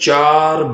4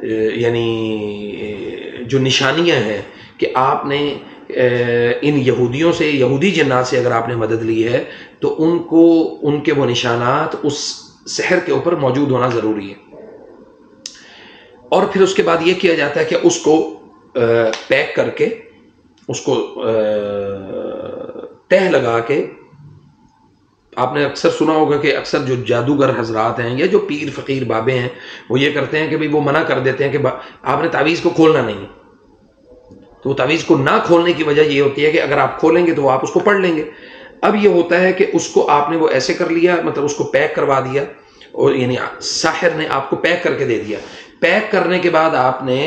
یعنی جو نشانیاں ہیں کہ آپ نے ان یہودیوں سے، یہودی جنات سے اگر آپ نے مدد لی ہے تو ان کے وہ نشانات اس سحر کے اوپر موجود ہونا ضروری ہے. اور پھر اس کے بعد یہ کیا جاتا ہے کہ اس کو پیک کر کے، اس کو تہ لگا کے، آپ نے اکثر سنا ہوگا کہ اکثر جو جادوگر حضرات ہیں یا جو پیر فقیر بابے ہیں وہ یہ کرتے ہیں کہ بھئی وہ منع کر دیتے ہیں کہ آپ نے تعویذ کو کھولنا نہیں. تو وہ تعویذ کو نہ کھولنے کی وجہ یہ ہوتی ہے کہ اگر آپ کھولیں گے تو آپ اس کو پڑھ لیں گے. اب یہ ہوتا ہے کہ اس کو آپ نے وہ ایسے کر لیا، مطلب اس کو پیک کروا دیا، اور یعنی ساحر نے آپ کو پیک کر کے دے دیا. پیک کرنے کے بعد آپ نے،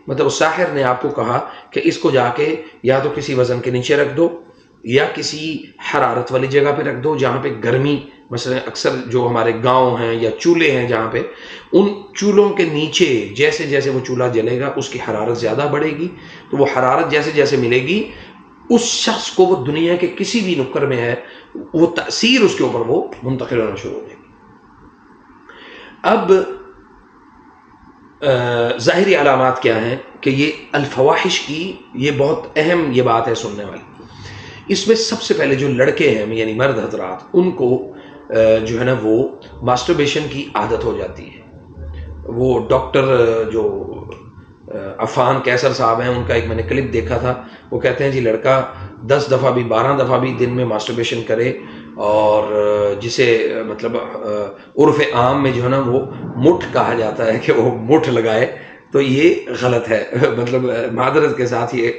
مطلب ساحر نے آپ کو کہا کہ اس کو جا کے یا تو کسی وزن کے نیچے رکھ دو یا کسی حرارت والی جگہ پہ رکھ دو جہاں پہ گرمی، مثلا اکثر جو ہمارے گاؤں ہیں یا چولہے ہیں جہاں پہ، ان چولہوں کے نیچے جیسے جیسے وہ چولہا جلے گا اس کی حرارت زیادہ بڑھے گی، تو وہ حرارت جیسے جیسے ملے گی اس شخص کو، وہ دنیا کے کسی بھی نکر میں ہے، وہ تاثیر اس کے اوپر وہ منتقل ہونا شروع ہو جائے گی. اب ظاہری علامات کیا ہیں کہ یہ الفواحش کی یہ بہت اہم یہ بات ہے سننے والی. اس میں سب سے پہلے جو لڑکے ہیں یعنی مرد حضرات، ان کو جو ہے نا وہ ماسٹربیشن کی عادت ہو جاتی ہے. وہ ڈاکٹر جو عفان کیسر صاحب ہیں، ان کا ایک میں نے کلپ دیکھا تھا، وہ کہتے ہیں جی لڑکا 10 دفعہ بھی 12 دفعہ بھی دن میں ماسٹربیشن کرے، اور جسے مطلب عرف عام میں جو ہے نا وہ مٹھ کہا جاتا ہے کہ وہ مٹھ لگائے، تو یہ غلط ہے. مطلب معذرت کے ساتھ یہ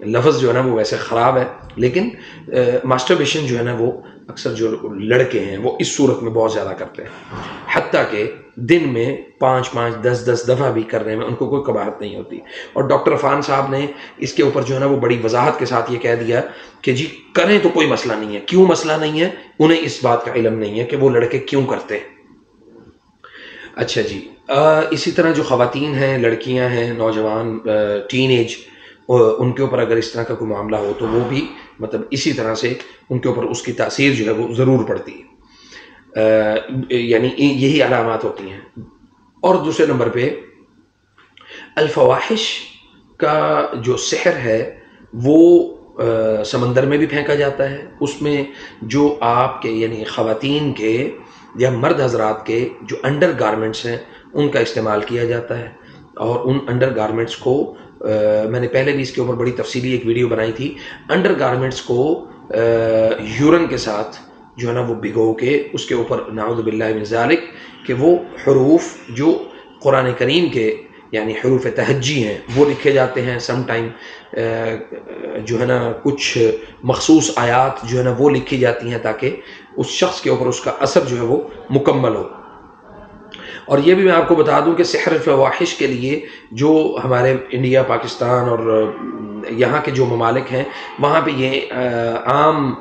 لفظ جو ہے نا وہ ویسے خراب ہے، لیکن ماسٹربیشن جو ہے نا وہ اکثر جو لڑکے ہیں وہ اس صورت میں بہت زیادہ کرتے ہیں، حتیٰ کہ دن میں 5 10 دفعہ بھی کرنے میں ان کو کوئی قباحت نہیں ہوتی. اور ڈاکٹر عفان صاحب نے اس کے اوپر جو ہے نا وہ بڑی وضاحت کے ساتھ یہ کہہ دیا کہ جی کریں تو کوئی مسئلہ نہیں ہے. کیوں مسئلہ نہیں ہے؟ انہیں اس بات کا علم نہیں ہے کہ وہ لڑکے کیوں کرتے ہیں. اچھا جی، اسی طرح جو خواتین ہیں، لڑکیاں ہیں، نوجوان، ٹین ایج، ان کے اوپر اگر اس طرح کا کوئی معاملہ ہو تو وہ بھی مطلب اسی طرح سے ان کے اوپر اس کی تاثیر جو ہے وہ ضرور پڑتی ہے. یعنی یہی علامات ہوتی ہیں. اور دوسرے نمبر پہ الفواحش کا جو سحر ہے وہ سمندر میں بھی پھینکا جاتا ہے. اس میں جو آپ کے یعنی خواتین کے یا مرد حضرات کے جو انڈر گارمنٹس ہیں ان کا استعمال کیا جاتا ہے، اور ان انڈر گارمنٹس کو میں نے پہلے بھی اس کے اوپر بڑی تفصیلی ایک ویڈیو بنائی تھی. انڈر گارمنٹس کو یورن کے ساتھ جو ہے نا وہ بھگو کے اس کے اوپر نعوذ باللہ من ذالک کہ وہ حروف جو قرآن کریم کے یعنی حروف تہجی ہیں وہ لکھے جاتے ہیں. سم ٹائم جو ہے نا کچھ مخصوص آیات جو ہے نا وہ لکھی جاتی ہیں تاکہ اس شخص کے اوپر اس کا اثر جو ہے وہ مکمل ہو. اور یہ بھی میں آپ کو بتا دوں کہ سحر الفواحش کے لیے جو ہمارے انڈیا، پاکستان اور یہاں کے جو ممالک ہیں وہاں پہ یہ عام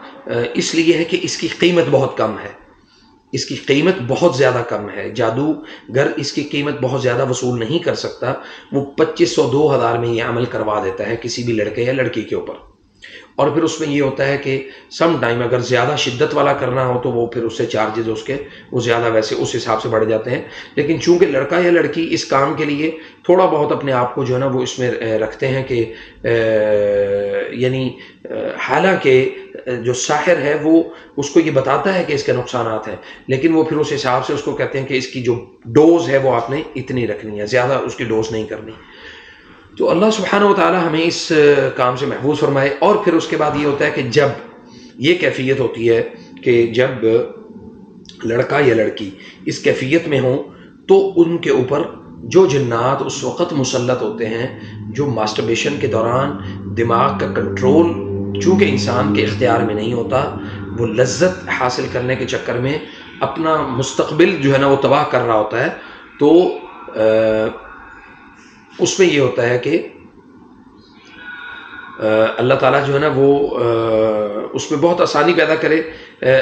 اس لیے ہے کہ اس کی قیمت بہت کم ہے. اس کی قیمت بہت زیادہ کم ہے. جادوگر اس کی قیمت بہت زیادہ وصول نہیں کر سکتا. وہ 2500 2000 میں یہ عمل کروا دیتا ہے کسی بھی لڑکے یا لڑکی کے اوپر. اور پھر اس میں یہ ہوتا ہے کہ سم ٹائم اگر زیادہ شدت والا کرنا ہو تو وہ پھر اس سے چارجز اس کے وہ زیادہ ویسے اس حساب سے بڑھ جاتے ہیں. لیکن چونکہ لڑکا یا لڑکی اس کام کے لیے تھوڑا بہت اپنے آپ کو جو ہے نا وہ اس میں رکھتے ہیں کہ یعنی حالانکہ جو ساحر ہے وہ اس کو یہ بتاتا ہے کہ اس کے نقصانات ہیں، لیکن وہ پھر اس حساب سے اس کو کہتے ہیں کہ اس کی جو ڈوز ہے وہ آپ نے اتنی رکھنی ہے، زیادہ اس کی ڈوز نہیں کرنی. تو اللہ سبحانہ و تعالی ہمیں اس کام سے محفوظ فرمائے. اور پھر اس کے بعد یہ ہوتا ہے کہ جب یہ کیفیت ہوتی ہے کہ جب لڑکا یا لڑکی اس کیفیت میں ہوں تو ان کے اوپر جو جنات اس وقت مسلط ہوتے ہیں، جو ماسٹربیشن کے دوران دماغ کا کنٹرول چونکہ انسان کے اختیار میں نہیں ہوتا، وہ لذت حاصل کرنے کے چکر میں اپنا مستقبل جو ہے نا وہ تباہ کر رہا ہوتا ہے. تو اس میں یہ ہوتا ہے کہ اللہ تعالیٰ جو ہے نا وہ اس میں بہت آسانی پیدا کرے.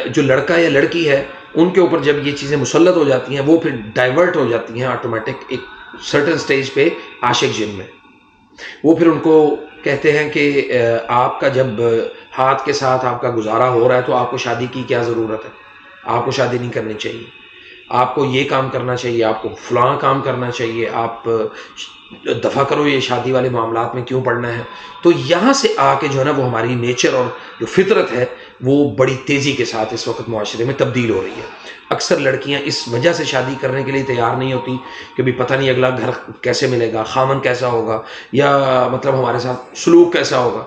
جو لڑکا یا لڑکی ہے ان کے اوپر جب یہ چیزیں مسلط ہو جاتی ہیں وہ پھر ڈائیورٹ ہو جاتی ہیں آٹومیٹک ایک سرٹن سٹیج پہ عاشق جن میں. وہ پھر ان کو کہتے ہیں کہ آپ کا جب ہاتھ کے ساتھ آپ کا گزارا ہو رہا ہے تو آپ کو شادی کی کیا ضرورت ہے، آپ کو شادی نہیں کرنی چاہیے، آپ کو یہ کام کرنا چاہیے، آپ کو فلاں کام کرنا چاہیے، آپ دفع کرو یہ شادی والے معاملات میں کیوں پڑنا ہے. تو یہاں سے آ کے جو ہے نا وہ ہماری نیچر اور جو فطرت ہے وہ بڑی تیزی کے ساتھ اس وقت معاشرے میں تبدیل ہو رہی ہے. اکثر لڑکیاں اس وجہ سے شادی کرنے کے لیے تیار نہیں ہوتی کہ بھی پتہ نہیں اگلا گھر کیسے ملے گا، خامن کیسا ہوگا، یا مطلب ہمارے ساتھ سلوک کیسا ہوگا.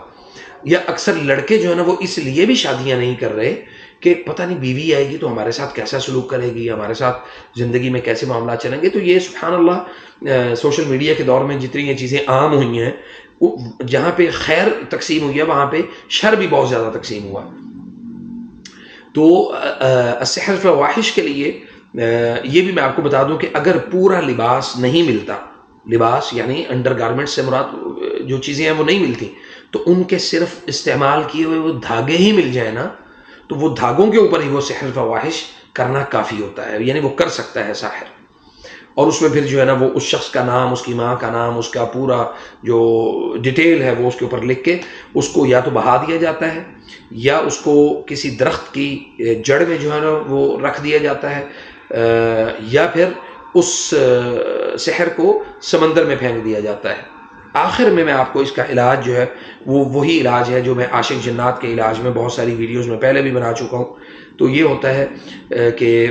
یا اکثر لڑکے جو ہے نا وہ اس لیے بھی شادیاں نہیں کر رہے کہ پتہ نہیں بیوی آئے گی تو ہمارے ساتھ کیسا سلوک کرے گی، ہمارے ساتھ زندگی میں کیسے معاملات چلیں گے. تو یہ سبحان اللہ سوشل میڈیا کے دور میں جتنی یہ چیزیں عام ہوئی ہیں، جہاں پہ خیر تقسیم ہوئی ہے وہاں پہ شر بھی بہت زیادہ تقسیم ہوا. تو السحر فواحش کے لیے یہ بھی میں آپ کو بتا دوں کہ اگر پورا لباس نہیں ملتا، لباس یعنی انڈر گارمنٹ سے مراد جو چیزیں ہیں وہ نہیں ملتی، تو ان کے صرف استعمال کیے ہوئے وہ دھاگے ہی مل جائیں نا، تو وہ دھاگوں کے اوپر ہی وہ سحر فواحش کرنا کافی ہوتا ہے. یعنی وہ کر سکتا ہے ساحر، اور اس میں پھر جو ہے نا وہ اس شخص کا نام، اس کی ماں کا نام، اس کا پورا جو ڈیٹیل ہے وہ اس کے اوپر لکھ کے اس کو یا تو بہا دیا جاتا ہے، یا اس کو کسی درخت کی جڑ میں جو ہے نا وہ رکھ دیا جاتا ہے، یا پھر اس سحر کو سمندر میں پھینک دیا جاتا ہے. آخر میں آپ کو اس کا علاج جو ہے وہ وہی علاج ہے جو میں عاشق جنات کے علاج میں بہت ساری ویڈیوز میں پہلے بھی بنا چکا ہوں. تو یہ ہوتا ہے کہ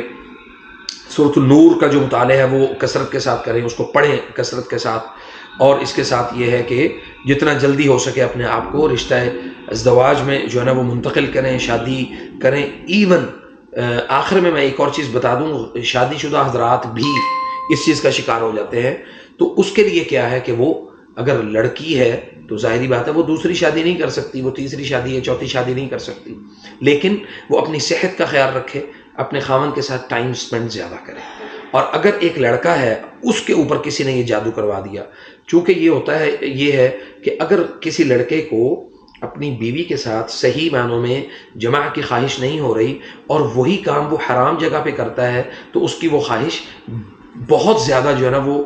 سورۃ النور کا جو مطالعہ ہے وہ کثرت کے ساتھ کریں، اس کو پڑھیں کثرت کے ساتھ، اور اس کے ساتھ یہ ہے کہ جتنا جلدی ہو سکے اپنے آپ کو رشتہ ازدواج میں جو ہے نا وہ منتقل کریں، شادی کریں. ایون آخر میں ایک اور چیز بتا دوں، شادی شدہ حضرات بھی اس چیز کا شکار ہو جاتے ہیں. تو اس کے لیے کیا ہے کہ وہ اگر لڑکی ہے تو ظاہری بات ہے وہ دوسری شادی نہیں کر سکتی، وہ تیسری شادی یا چوتھی شادی نہیں کر سکتی، لیکن وہ اپنی صحت کا خیال رکھے، اپنے خاوند کے ساتھ ٹائم سپینڈ زیادہ کرے. اور اگر ایک لڑکا ہے اس کے اوپر کسی نے یہ جادو کروا دیا، چونکہ یہ ہوتا ہے یہ ہے کہ اگر کسی لڑکے کو اپنی بیوی کے ساتھ صحیح معنوں میں جماع کی خواہش نہیں ہو رہی اور وہی کام وہ حرام جگہ پہ کرتا ہے، تو اس کی وہ خواہش بہت زیادہ جو ہے نا وہ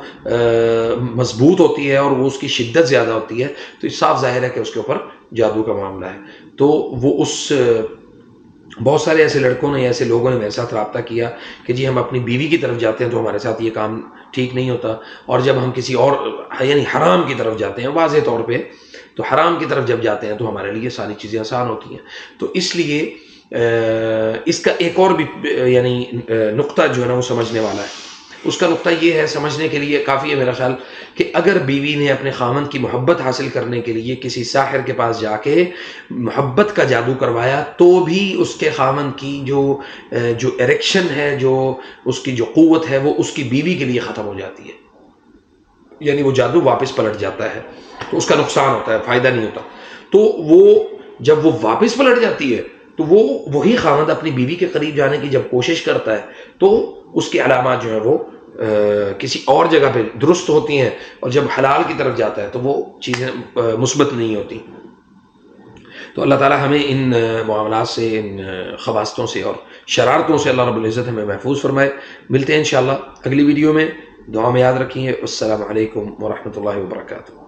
مضبوط ہوتی ہے اور وہ اس کی شدت زیادہ ہوتی ہے. تو یہ صاف ظاہر ہے کہ اس کے اوپر جادو کا معاملہ ہے. تو وہ بہت سارے ایسے لڑکوں نے، ایسے لوگوں نے میرے ساتھ رابطہ کیا کہ جی ہم اپنی بیوی کی طرف جاتے ہیں تو ہمارے ساتھ یہ کام ٹھیک نہیں ہوتا، اور جب ہم کسی اور یعنی حرام کی طرف جاتے ہیں واضح طور پہ، تو حرام کی طرف جب جاتے ہیں تو ہمارے لیے ساری چیزیں آسان ہوتی ہیں. تو اس لیے اس کا ایک اور بھی یعنی نقطہ جو ہے نا وہ سمجھنے والا ہے. اس کا نقطہ یہ ہے، سمجھنے کے لیے کافی ہے میرا خیال، کہ اگر بیوی نے اپنے خاوند کی محبت حاصل کرنے کے لیے کسی ساحر کے پاس جا کے محبت کا جادو کروایا، تو بھی اس کے خاوند کی جو ایریکشن ہے، جو اس کی جو قوت ہے، وہ اس کی بیوی کے لیے ختم ہو جاتی ہے. یعنی وہ جادو واپس پلٹ جاتا ہے، تو اس کا نقصان ہوتا ہے، فائدہ نہیں ہوتا. تو وہ جب وہ واپس پلٹ جاتی ہے تو وہی خاوند اپنی بیوی کے قریب جانے کی جب کوشش کرتا ہے تو اس کی علامات جو ہیں وہ کسی اور جگہ پہ درست ہوتی ہیں، اور جب حلال کی طرف جاتا ہے تو وہ چیزیں مثبت نہیں ہوتی. تو اللہ تعالی ہمیں ان معاملات سے، ان خباستوں سے اور شرارتوں سے اللہ رب العزت ہمیں محفوظ فرمائے. ملتے ہیں انشاءاللہ اگلی ویڈیو میں. دعا میں یاد رکھیے. السلام علیکم ورحمۃ اللہ وبرکاتہ.